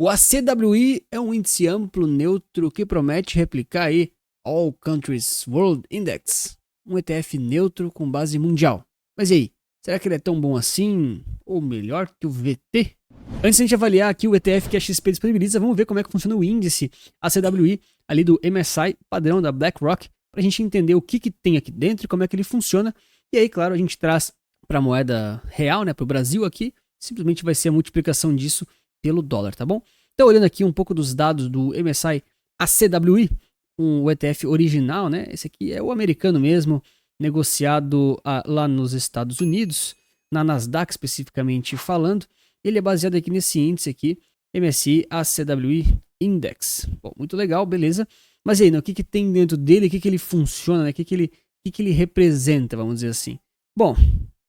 O ACWI é um índice amplo neutro que promete replicar aí All Countries World Index, um ETF neutro com base mundial. Mas e aí, será que ele é tão bom assim ou melhor que o VT? Antes de a gente avaliar aqui o ETF que a XP disponibiliza, vamos ver como é que funciona o índice ACWI ali do MSCI padrão da BlackRock, para a gente entender o que tem aqui dentro e como é que ele funciona. E aí, claro, a gente traz para a moeda real, né, para o Brasil aqui, simplesmente vai ser a multiplicação disso pelo dólar, tá bom? Então, olhando aqui um pouco dos dados do MSCI ACWI, o ETF original, né? Esse aqui é o americano mesmo, negociado lá nos Estados Unidos, na Nasdaq especificamente falando. Ele é baseado aqui nesse índice aqui, MSCI ACWI Index. Bom, muito legal, beleza. Mas e aí, né, o que tem dentro dele, o que ele funciona, né? O que ele representa, vamos dizer assim. Bom,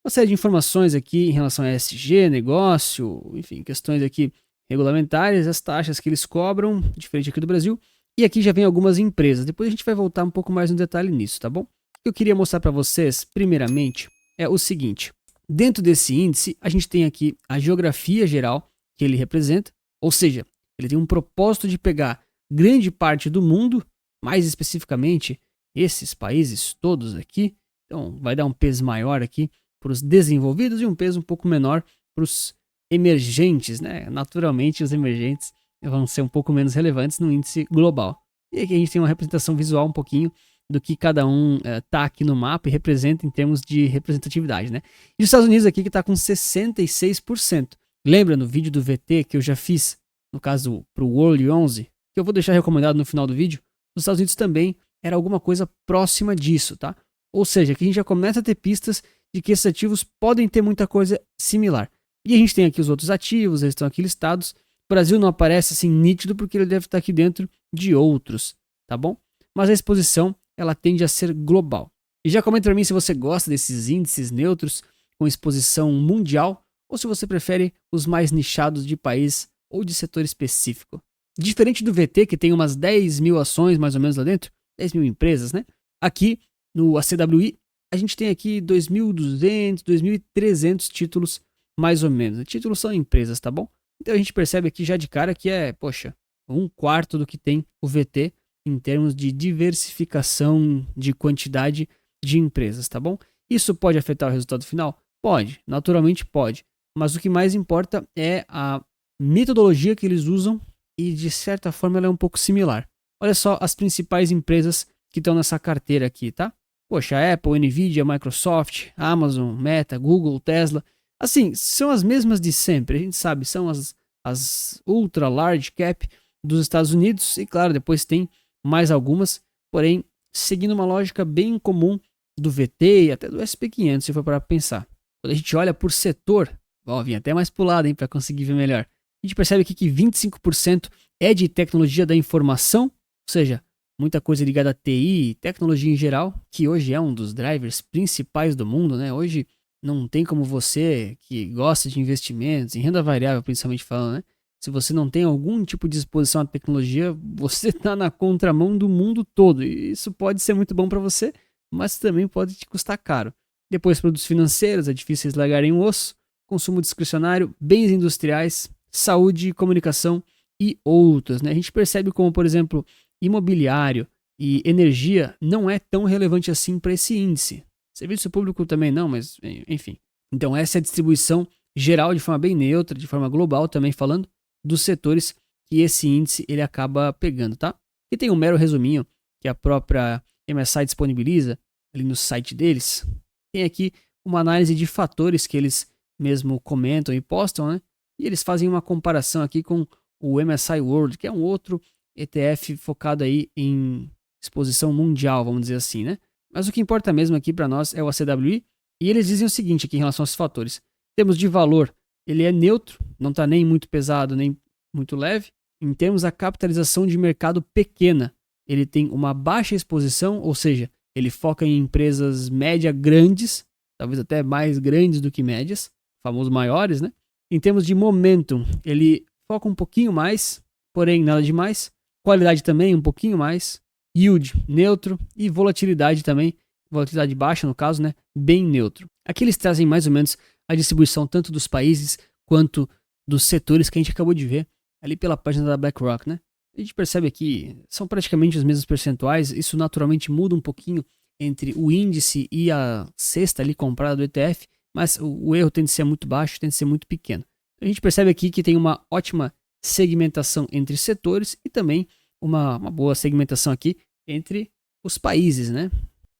uma série de informações aqui em relação a ESG, negócio, enfim, questões aqui regulamentares, as taxas que eles cobram, diferente aqui do Brasil. E aqui já vem algumas empresas. Depois a gente vai voltar um pouco mais no detalhe nisso, tá bom? O que eu queria mostrar para vocês, primeiramente, é o seguinte. Dentro desse índice, a gente tem aqui a geografia geral que ele representa, ou seja, ele tem um propósito de pegar grande parte do mundo, mais especificamente esses países todos aqui. Então, vai dar um peso maior aqui para os desenvolvidos e um peso um pouco menor para os emergentes, né? Naturalmente, os emergentes vão ser um pouco menos relevantes no índice global. E aqui a gente tem uma representação visual um pouquinho do que cada um tá aqui no mapa e representa em termos de representatividade, né? E os Estados Unidos aqui que está com 66%. Lembra no vídeo do VT que eu já fiz, no caso para o World 11, que eu vou deixar recomendado no final do vídeo, os Estados Unidos também era alguma coisa próxima disso, tá? Ou seja, que a gente já começa a ter pistas de que esses ativos podem ter muita coisa similar. E a gente tem aqui os outros ativos, eles estão aqui listados. O Brasil não aparece assim nítido porque ele deve estar aqui dentro de outros, tá bom? Mas a exposição, ela tende a ser global. E já comenta para mim se você gosta desses índices neutros com exposição mundial ou se você prefere os mais nichados de país ou de setor específico. Diferente do VT, que tem umas 10 mil ações mais ou menos lá dentro, 10 mil empresas, né? Aqui no ACWI, a gente tem aqui 2.200, 2.300 títulos mais ou menos. Títulos são empresas, tá bom? Então a gente percebe aqui já de cara que é, poxa, 1/4 do que tem o VT em termos de diversificação de quantidade de empresas, tá bom? Isso pode afetar o resultado final? Pode, naturalmente pode. Mas o que mais importa é a metodologia que eles usam e de certa forma ela é um pouco similar. Olha só as principais empresas que estão nessa carteira aqui, tá? Poxa, Apple, Nvidia, Microsoft, Amazon, Meta, Google, Tesla. Assim, são as mesmas de sempre, a gente sabe, são as ultra large cap dos Estados Unidos e claro, depois tem mais algumas, porém, seguindo uma lógica bem comum do VT e até do SP500, se for para pensar. Quando a gente olha por setor, ó, vim até mais pro lado, hein, para conseguir ver melhor. A gente percebe aqui que 25% é de tecnologia da informação, ou seja, muita coisa ligada a TI e tecnologia em geral, que hoje é um dos drivers principais do mundo, né? Hoje não tem como você que gosta de investimentos, em renda variável principalmente falando, né? Se você não tem algum tipo de exposição à tecnologia, você está na contramão do mundo todo. E isso pode ser muito bom para você, mas também pode te custar caro. Depois, produtos financeiros, é difícil eles largarem o osso, consumo discricionário, bens industriais, saúde, comunicação e outros, né? A gente percebe como, por exemplo, imobiliário e energia não é tão relevante assim para esse índice. Serviço público também não, mas enfim. Então essa é a distribuição geral de forma bem neutra, de forma global também falando, dos setores que esse índice ele acaba pegando, tá? E tem um mero resuminho que a própria MSCI disponibiliza ali no site deles. Tem aqui uma análise de fatores que eles mesmo comentam e postam, né? E eles fazem uma comparação aqui com o MSCI World, que é um outro ETF focado aí em exposição mundial, vamos dizer assim, né? Mas o que importa mesmo aqui para nós é o ACWI, e eles dizem o seguinte aqui em relação a esses fatores. Em termos de valor, ele é neutro, não está nem muito pesado, nem muito leve. Em termos da capitalização de mercado pequena, ele tem uma baixa exposição, ou seja, ele foca em empresas média grandes, talvez até mais grandes do que médias, famosos maiores, né? Em termos de momentum, ele foca um pouquinho mais, porém nada demais. Qualidade também um pouquinho mais. Yield neutro e volatilidade também, volatilidade baixa no caso, né? Bem neutro. Aqui eles trazem mais ou menos a distribuição tanto dos países quanto dos setores que a gente acabou de ver ali pela página da BlackRock, né? A gente percebe aqui, são praticamente os mesmos percentuais, isso naturalmente muda um pouquinho entre o índice e a cesta ali comprada do ETF, mas o erro tende a ser muito baixo, tende a ser muito pequeno. A gente percebe aqui que tem uma ótima segmentação entre setores e também uma boa segmentação aqui entre os países, né?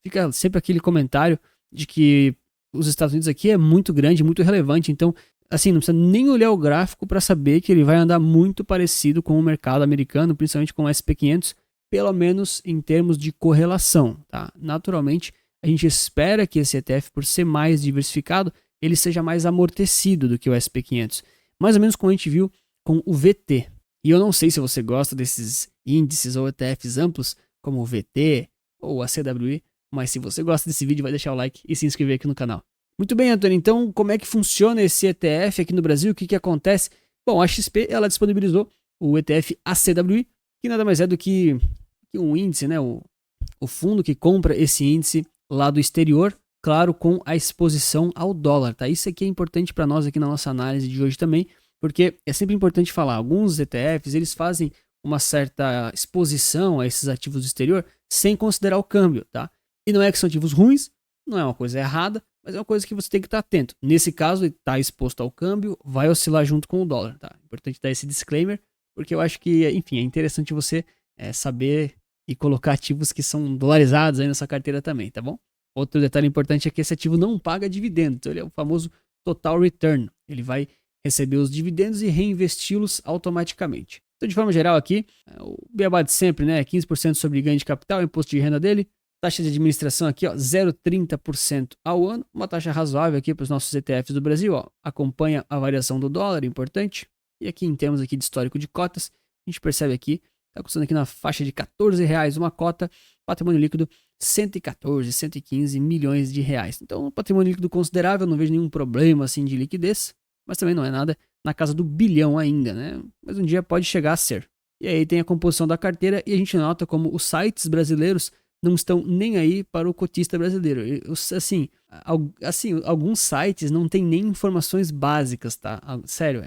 Fica sempre aquele comentário de que os Estados Unidos aqui é muito grande, muito relevante, então, assim, não precisa nem olhar o gráfico para saber que ele vai andar muito parecido com o mercado americano, principalmente com o SP500, pelo menos em termos de correlação, tá? Naturalmente, a gente espera que esse ETF, por ser mais diversificado, ele seja mais amortecido do que o SP500. Mais ou menos como a gente viu com o VT. E eu não sei se você gosta desses índices ou ETFs amplos, como o VT ou a CWI, mas se você gosta desse vídeo, vai deixar o like e se inscrever aqui no canal. Muito bem, Antônio, então como é que funciona esse ETF aqui no Brasil? O que acontece? Bom, a XP ela disponibilizou o ETF ACWI, que nada mais é do que um índice, né? O fundo que compra esse índice lá do exterior, claro, com a exposição ao dólar, tá? Isso aqui é importante para nós aqui na nossa análise de hoje também, porque é sempre importante falar, alguns ETFs, eles fazem uma certa exposição a esses ativos do exterior sem considerar o câmbio, tá? E não é que são ativos ruins, não é uma coisa errada, mas é uma coisa que você tem que estar atento. Nesse caso, ele está exposto ao câmbio, vai oscilar junto com o dólar, tá? Importante dar esse disclaimer, porque eu acho que, enfim, é interessante você saber e colocar ativos que são dolarizados aí na sua carteira também, tá bom? Outro detalhe importante é que esse ativo não paga dividendo, então ele é o famoso total return. Ele vai receber os dividendos e reinvesti-los automaticamente. Então, de forma geral aqui, o beabá de sempre, né? 15% sobre ganho de capital, imposto de renda dele, taxa de administração aqui, ó, 0,30% ao ano, uma taxa razoável aqui para os nossos ETFs do Brasil, ó, acompanha a variação do dólar, importante. E aqui em termos aqui de histórico de cotas, a gente percebe aqui, está custando aqui na faixa de R$14 uma cota, patrimônio líquido 114, 115 milhões de reais. Então, um patrimônio líquido considerável, não vejo nenhum problema assim de liquidez, mas também não é nada na casa do bilhão ainda, né? Mas um dia pode chegar a ser. E aí tem a composição da carteira e a gente nota como os sites brasileiros não estão nem aí para o cotista brasileiro. Assim, alguns sites não tem nem informações básicas, tá? Sério,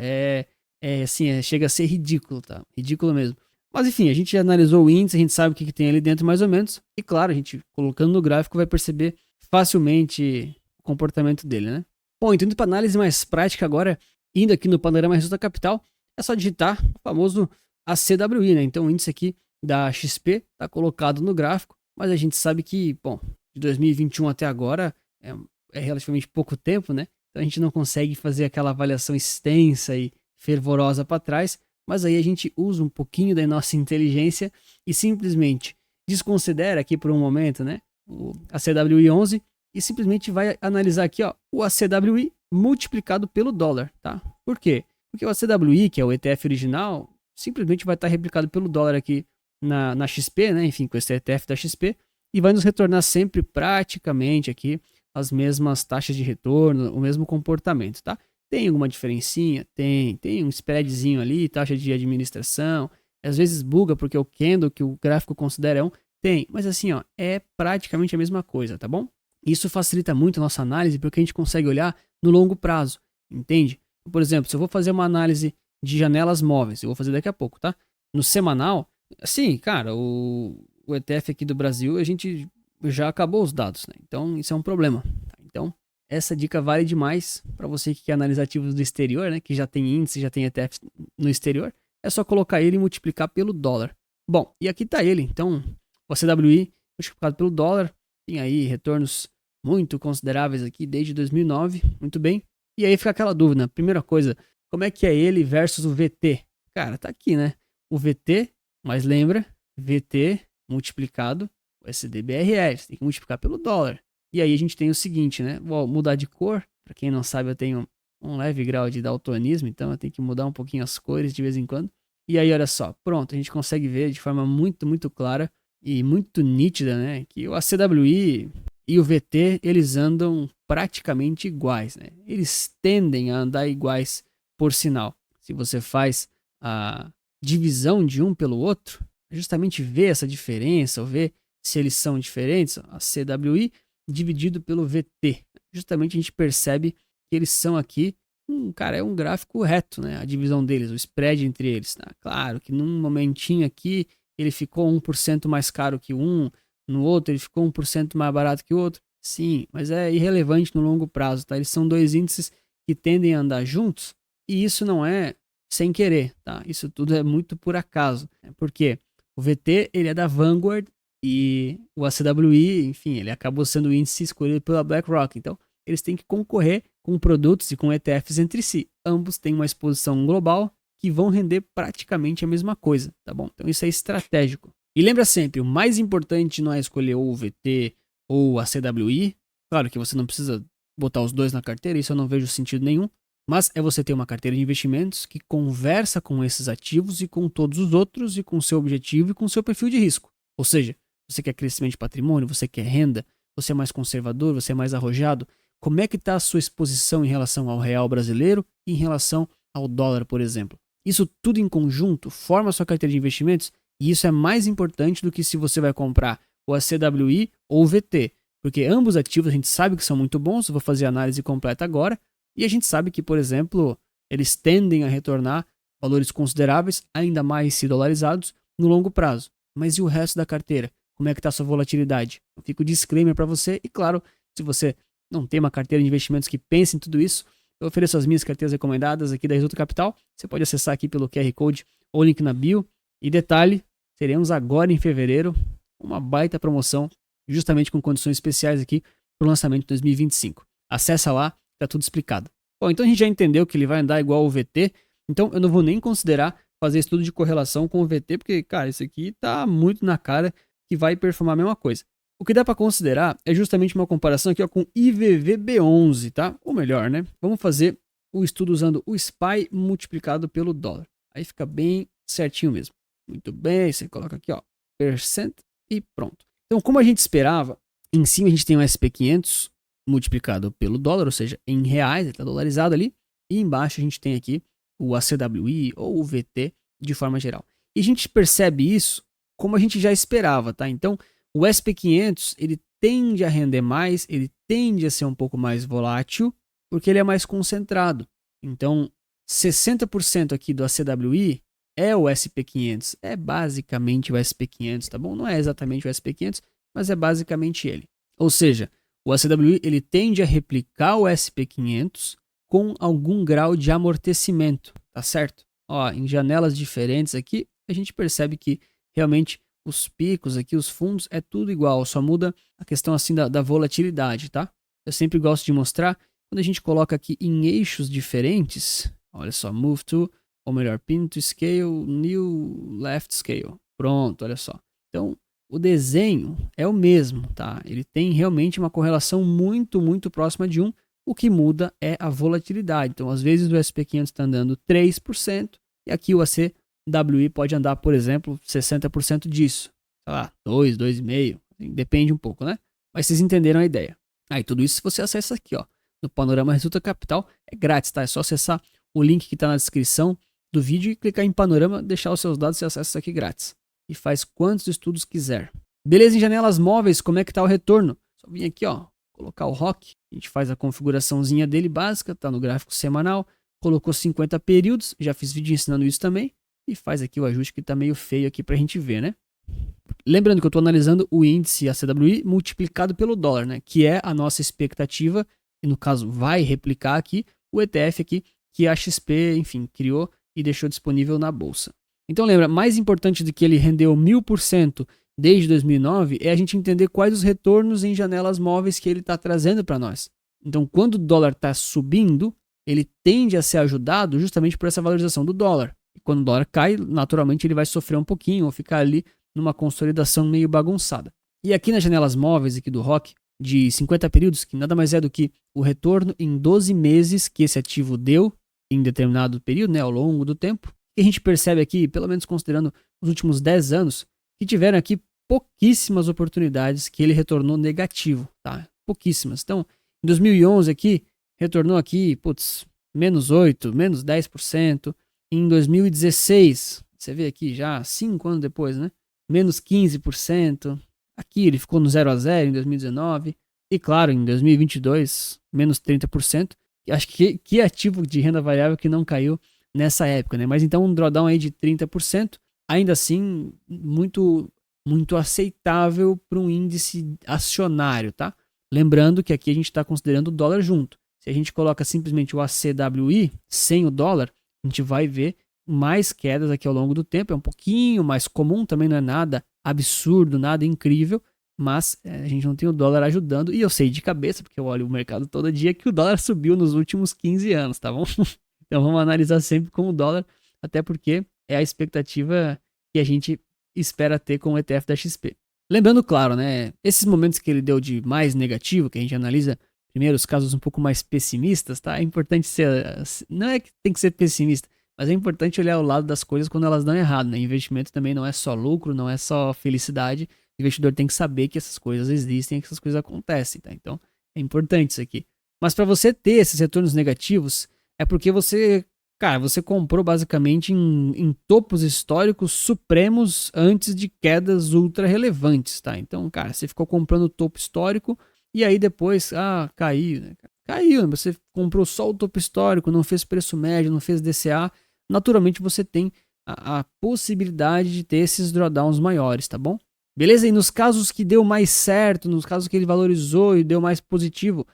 chega a ser ridículo, tá? Ridículo mesmo. Mas enfim, a gente analisou o índice, a gente sabe o que tem ali dentro mais ou menos. E claro, a gente colocando no gráfico vai perceber facilmente o comportamento dele, né? Bom, então indo para análise mais prática agora, indo aqui no panorama resultado capital, é só digitar o famoso ACWI, né? Então o índice aqui da XP está colocado no gráfico, mas a gente sabe que, bom, de 2021 até agora é relativamente pouco tempo, né? Então a gente não consegue fazer aquela avaliação extensa e fervorosa para trás, mas aí a gente usa um pouquinho da nossa inteligência e simplesmente desconsidera aqui por um momento, né? O ACWI 11 e simplesmente vai analisar aqui, ó, o ACWI multiplicado pelo dólar, tá? Por quê? Porque o ACWI, que é o ETF original, simplesmente vai estar replicado pelo dólar aqui na XP, né? Enfim, com esse ETF da XP, e vai nos retornar sempre praticamente aqui as mesmas taxas de retorno, o mesmo comportamento, tá? Tem alguma diferencinha? Tem um spreadzinho ali, taxa de administração, às vezes buga porque o candle que o gráfico considera tem, mas assim, ó, é praticamente a mesma coisa, tá bom? Isso facilita muito a nossa análise porque a gente consegue olhar no longo prazo, entende? Por exemplo, se eu vou fazer uma análise de janelas móveis, eu vou fazer daqui a pouco, tá? No semanal, assim, cara, o ETF aqui do Brasil, a gente já acabou os dados, né? Então, isso é um problema. Tá? Então, essa dica vale demais para você que quer analisar ativos do exterior, né? Que já tem índice, já tem ETF no exterior. É só colocar ele e multiplicar pelo dólar. Bom, e aqui tá ele. Então, o CWI multiplicado pelo dólar, tem aí retornos muito consideráveis aqui desde 2009, muito bem. E aí fica aquela dúvida, primeira coisa, como é que é ele versus o VT? Cara, tá aqui, né? O VT, mas lembra, VT multiplicado o SDBRL, você tem que multiplicar pelo dólar. E aí a gente tem o seguinte, né? Vou mudar de cor, para quem não sabe eu tenho um leve grau de daltonismo, então eu tenho que mudar um pouquinho as cores de vez em quando. E aí olha só, pronto, a gente consegue ver de forma muito, muito clara e muito nítida, né? Que o ACWI e o VT, eles andam praticamente iguais, né? Eles tendem a andar iguais, por sinal. Se você faz a divisão de um pelo outro, justamente ver essa diferença, ou ver se eles são diferentes, a CWI dividido pelo VT. Justamente a gente percebe que eles são aqui cara, é um gráfico reto, né? A divisão deles, o spread entre eles. Tá? Claro que num momentinho aqui ele ficou 1% mais caro que um, no outro ele ficou 1% mais barato que o outro. Sim, mas é irrelevante no longo prazo, tá? Eles são dois índices que tendem a andar juntos e isso não é sem querer, tá? Isso tudo é muito por acaso. Né? Porque o VT, ele é da Vanguard e o ACWI, enfim, ele acabou sendo o índice escolhido pela BlackRock. Então, eles têm que concorrer com produtos e com ETFs entre si. Ambos têm uma exposição global que vão render praticamente a mesma coisa, tá bom? Então, isso é estratégico. E lembra sempre, o mais importante não é escolher ou o VT ou a CWI. Claro que você não precisa botar os dois na carteira, isso eu não vejo sentido nenhum. Mas é você ter uma carteira de investimentos que conversa com esses ativos e com todos os outros e com o seu objetivo e com o seu perfil de risco. Ou seja, você quer crescimento de patrimônio, você quer renda, você é mais conservador, você é mais arrojado. Como é que está a sua exposição em relação ao real brasileiro e em relação ao dólar, por exemplo? Isso tudo em conjunto forma a sua carteira de investimentos e isso é mais importante do que se você vai comprar o ACWI ou o VT. Porque ambos ativos a gente sabe que são muito bons, eu vou fazer a análise completa agora, e a gente sabe que, por exemplo, eles tendem a retornar valores consideráveis, ainda mais se dolarizados, no longo prazo. Mas e o resto da carteira? Como é que está a sua volatilidade? Fica o disclaimer para você. E claro, se você não tem uma carteira de investimentos que pense em tudo isso, eu ofereço as minhas carteiras recomendadas aqui da Resulta Capital. Você pode acessar aqui pelo QR Code ou link na bio. E detalhe, teremos agora em fevereiro uma baita promoção, justamente com condições especiais aqui para o lançamento de 2025. Acessa lá. Tá tudo explicado. Bom, então a gente já entendeu que ele vai andar igual ao VT, então eu não vou nem considerar fazer estudo de correlação com o VT, porque, cara, isso aqui tá muito na cara que vai performar a mesma coisa. O que dá para considerar é justamente uma comparação aqui ó, com IVVB11, tá? Ou melhor, né? Vamos fazer o estudo usando o SPY multiplicado pelo dólar. Aí fica bem certinho mesmo. Muito bem, você coloca aqui, ó, percent e pronto. Então, como a gente esperava, em cima a gente tem o SP500 multiplicado pelo dólar, ou seja, em reais, ele está dolarizado ali, e embaixo a gente tem aqui o ACWI ou o VT de forma geral. E a gente percebe isso como a gente já esperava, tá? Então, o SP500, ele tende a render mais, ele tende a ser um pouco mais volátil, porque ele é mais concentrado. Então, 60% aqui do ACWI é o SP500, é basicamente o SP500, tá bom? Não é exatamente o SP500, mas é basicamente ele. Ou seja, o ACWI ele tende a replicar o SP500 com algum grau de amortecimento, tá certo? Ó, em janelas diferentes aqui, a gente percebe que realmente os picos aqui, os fundos, é tudo igual, só muda a questão assim da volatilidade, tá? Eu sempre gosto de mostrar, quando a gente coloca aqui em eixos diferentes, olha só, move to, ou melhor, pin to scale, new left scale. Pronto, olha só. Então, o desenho é o mesmo, tá? Ele tem realmente uma correlação muito, muito próxima de 1. O que muda é a volatilidade. Então, às vezes o SP500 está andando 3% e aqui o ACWI pode andar, por exemplo, 60% disso. Sei lá, 2, 2,5%. Depende um pouco, né? Mas vocês entenderam a ideia. Aí tudo isso você acessa aqui, ó. No Panorama Resulta Capital. É grátis, tá? É só acessar o link que está na descrição do vídeo e clicar em Panorama, deixar os seus dados e acessa isso aqui grátis. E faz quantos estudos quiser. Beleza, em janelas móveis, como é que tá o retorno? Só vim aqui, ó, colocar o ROC. A gente faz a configuraçãozinha dele básica, tá no gráfico semanal. Colocou 50 períodos, já fiz vídeo ensinando isso também. E faz aqui o ajuste que tá meio feio aqui pra gente ver, né? Lembrando que eu tô analisando o índice ACWI multiplicado pelo dólar, né? Que é a nossa expectativa, e no caso vai replicar aqui o ETF aqui, que a XP, enfim, criou e deixou disponível na bolsa. Então lembra, mais importante do que ele rendeu 1000% desde 2009 é a gente entender quais os retornos em janelas móveis que ele está trazendo para nós. Então quando o dólar está subindo, ele tende a ser ajudado justamente por essa valorização do dólar. E quando o dólar cai, naturalmente ele vai sofrer um pouquinho ou ficar ali numa consolidação meio bagunçada. E aqui nas janelas móveis aqui do ROC, de 50 períodos, que nada mais é do que o retorno em 12 meses que esse ativo deu em determinado período, né, ao longo do tempo. E a gente percebe aqui, pelo menos considerando os últimos 10 anos, que tiveram aqui pouquíssimas oportunidades que ele retornou negativo, tá? Pouquíssimas. Então, em 2011 aqui, retornou aqui, menos 8%, menos 10%. Em 2016, você vê aqui já 5 anos depois, né? Menos 15%. Aqui ele ficou no 0 a 0 em 2019. E claro, em 2022, menos 30%. Acho que ativo de renda variável que não caiu nessa época, né? Mas então um drawdown aí de 30%, ainda assim muito muito aceitável para um índice acionário, tá? Lembrando que aqui a gente está considerando o dólar junto. Se a gente coloca simplesmente o ACWI sem o dólar, a gente vai ver mais quedas aqui ao longo do tempo. É um pouquinho mais comum, também não é nada absurdo, nada incrível, mas a gente não tem o dólar ajudando. E eu sei de cabeça, porque eu olho o mercado todo dia, que o dólar subiu nos últimos 15 anos, tá bom? Então vamos analisar sempre com o dólar, até porque é a expectativa que a gente espera ter com o ETF da XP. Lembrando, claro, né, esses momentos que ele deu de mais negativo, que a gente analisa primeiro os casos um pouco mais pessimistas, tá? É importante ser, não é que tem que ser pessimista, mas é importante olhar o lado das coisas quando elas dão errado, né? Investimento também não é só lucro, não é só felicidade. O investidor tem que saber que essas coisas existem, que essas coisas acontecem, tá? Então, é importante isso aqui. Mas para você ter esses retornos negativos, é porque você, cara, você comprou basicamente em topos históricos supremos antes de quedas ultra relevantes, tá? Então, cara, você ficou comprando o topo histórico e aí depois, caiu, né? Caiu, você comprou só o topo histórico, não fez preço médio, não fez DCA, naturalmente você tem a possibilidade de ter esses drawdowns maiores, tá bom? Beleza? E nos casos que deu mais certo, nos casos que ele valorizou e deu mais positivo,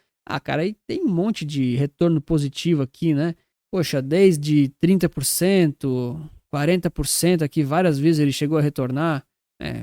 cara, aí tem um monte de retorno positivo aqui, né? Poxa, desde 30%, 40% aqui, várias vezes ele chegou a retornar.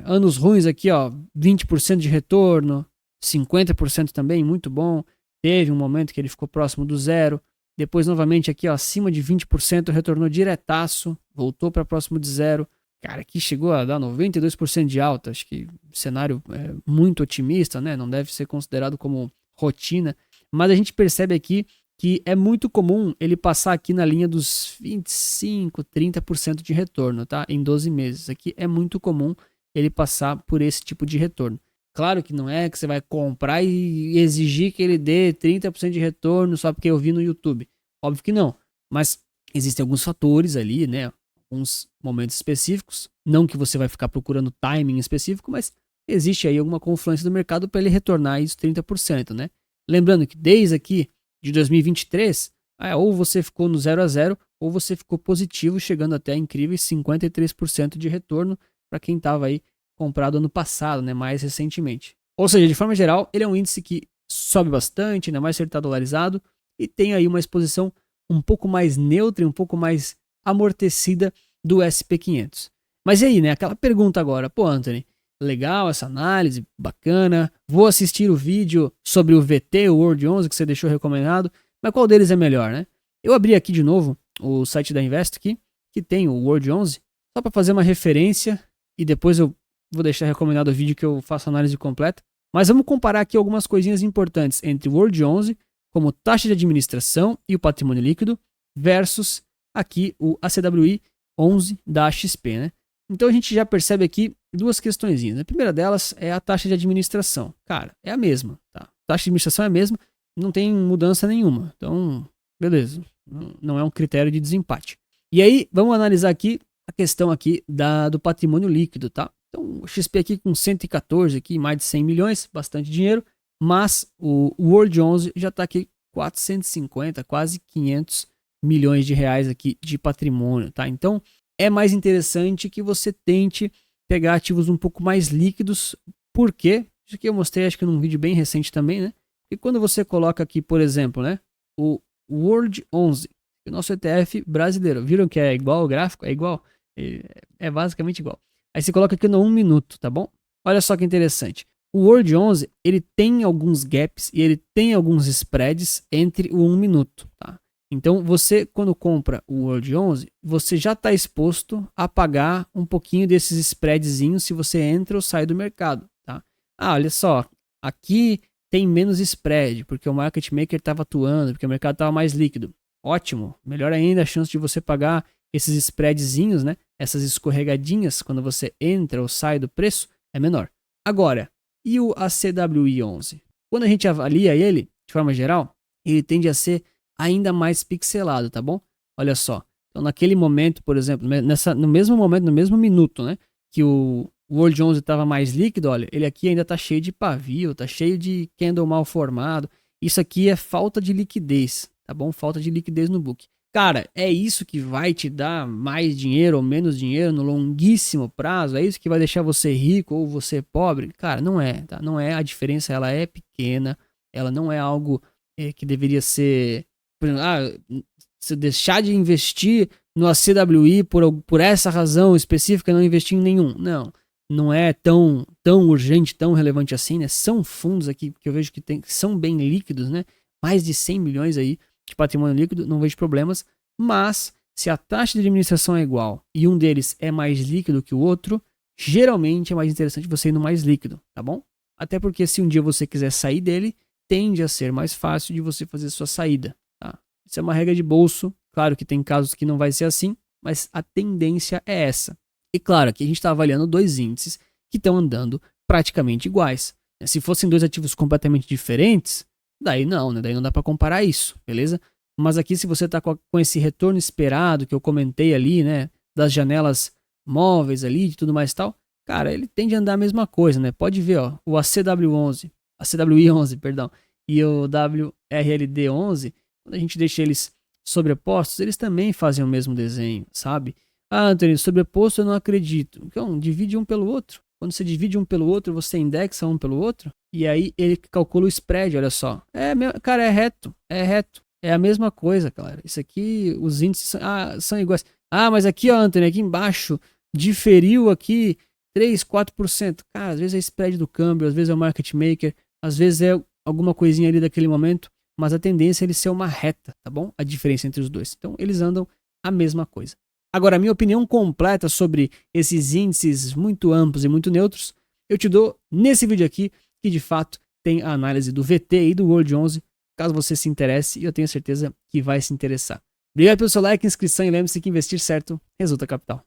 Anos ruins aqui, ó, 20% de retorno, 50% também, muito bom. Teve um momento que ele ficou próximo do zero. Depois, novamente, aqui, ó, acima de 20%, retornou diretaço, voltou para próximo de zero. Cara, aqui chegou a dar 92% de alta. Acho que cenário muito otimista, né? Não deve ser considerado como rotina. Mas a gente percebe aqui que é muito comum ele passar aqui na linha dos 25, 30% de retorno, tá? Em 12 meses. Aqui é muito comum ele passar por esse tipo de retorno. Claro que não é que você vai comprar e exigir que ele dê 30% de retorno só porque eu vi no YouTube. Óbvio que não. Mas existem alguns fatores ali, né? Alguns momentos específicos. Não que você vai ficar procurando timing específico, mas existe aí alguma confluência do mercado para ele retornar isso 30%, né? Lembrando que desde aqui de 2023, ou você ficou no 0 a 0 ou você ficou positivo, chegando até incríveis 53% de retorno para quem estava aí comprado ano passado, né, mais recentemente. Ou seja, de forma geral, ele é um índice que sobe bastante, ainda mais se ele está dolarizado, e tem aí uma exposição um pouco mais neutra e um pouco mais amortecida do SP500. Mas e aí, né, aquela pergunta agora, pô, Anthony, legal essa análise, bacana, vou assistir o vídeo sobre o VT, o World 11, que você deixou recomendado, mas qual deles é melhor, né? Eu abri aqui de novo o site da Invest aqui, que tem o World 11, só para fazer uma referência, e depois eu vou deixar recomendado o vídeo que eu faço análise completa. Mas vamos comparar aqui algumas coisinhas importantes entre o World 11, como taxa de administração e o patrimônio líquido, versus aqui o ACWI 11 da XP, né? Então a gente já percebe aqui duas questõezinhas. A primeira delas é a taxa de administração. Cara, é a mesma, tá? A taxa de administração é a mesma, não tem mudança nenhuma. Então, beleza. Não é um critério de desempate. E aí, vamos analisar aqui a questão aqui do patrimônio líquido, tá? Então, o XP aqui com 114, aqui, mais de 100 milhões, bastante dinheiro, mas o World 11 já está aqui 450, quase 500 milhões de reais aqui de patrimônio, tá? Então, é mais interessante que você tente pegar ativos um pouco mais líquidos, porque, isso aqui eu mostrei acho que num vídeo bem recente também, né? E quando você coloca aqui, por exemplo, né, o World 11, o nosso ETF brasileiro, viram que é igual o gráfico? É igual, é basicamente igual. Aí você coloca aqui no 1 minuto, tá bom? Olha só que interessante. O World 11, ele tem alguns gaps e ele tem alguns spreads entre o 1 minuto, tá? Então, você, quando compra o World 11, você já está exposto a pagar um pouquinho desses spreadzinhos se você entra ou sai do mercado, tá? Olha só, aqui tem menos spread, porque o market maker estava atuando, porque o mercado estava mais líquido. Ótimo, melhor ainda a chance de você pagar esses spreadzinhos, né? Essas escorregadinhas quando você entra ou sai do preço é menor. Agora, e o ACWI 11? Quando a gente avalia ele, de forma geral, ele tende a ser ainda mais pixelado, tá bom? Olha só. Então, naquele momento, por exemplo, no mesmo momento, no mesmo minuto, né, que o World 11 estava mais líquido, olha, ele aqui ainda está cheio de pavio, está cheio de candle mal formado. Isso aqui é falta de liquidez, tá bom? Falta de liquidez no book. Cara, é isso que vai te dar mais dinheiro ou menos dinheiro no longuíssimo prazo? É isso que vai deixar você rico ou você pobre? Cara, não é, tá? Não é. A diferença, ela é pequena, ela não é algo que deveria ser... Por exemplo, se deixar de investir no ACWI por essa razão específica, não investir em nenhum. Não é tão urgente, tão relevante assim, né? São fundos aqui que eu vejo que são bem líquidos, né? Mais de 100 milhões aí de patrimônio líquido, não vejo problemas. Mas se a taxa de administração é igual e um deles é mais líquido que o outro, geralmente é mais interessante você ir no mais líquido, tá bom? Até porque se um dia você quiser sair dele, tende a ser mais fácil de você fazer sua saída, tá? Isso é uma regra de bolso. Claro que tem casos que não vai ser assim, mas a tendência é essa. E claro, aqui a gente está avaliando dois índices que estão andando praticamente iguais. Se fossem dois ativos completamente diferentes, daí não, né? Daí não dá para comparar isso, beleza? Mas aqui, se você está com esse retorno esperado que eu comentei ali, né? Das janelas móveis ali e tudo mais e tal, cara, ele tende a andar a mesma coisa, né? Pode ver, ó, o ACWI11, perdão, e o WRLD11, quando a gente deixa eles sobrepostos, eles também fazem o mesmo desenho, sabe? Ah, Antônio, sobreposto eu não acredito. Então, divide um pelo outro. Quando você divide um pelo outro, você indexa um pelo outro, e aí ele calcula o spread, olha só. Cara, é reto, é reto. É a mesma coisa, cara. Isso aqui, os índices são iguais. Ah, mas aqui, ó, Antônio, aqui embaixo, diferiu aqui 3, 4%. Cara, às vezes é spread do câmbio, às vezes é o market maker, às vezes é alguma coisinha ali daquele momento, mas a tendência é ele ser uma reta, tá bom? A diferença entre os dois. Então, eles andam a mesma coisa. Agora, a minha opinião completa sobre esses índices muito amplos e muito neutros, eu te dou nesse vídeo aqui, que de fato tem a análise do VT e do World 11, caso você se interesse, e eu tenho certeza que vai se interessar. Obrigado pelo seu like, inscrição e lembre-se que investir certo resulta capital.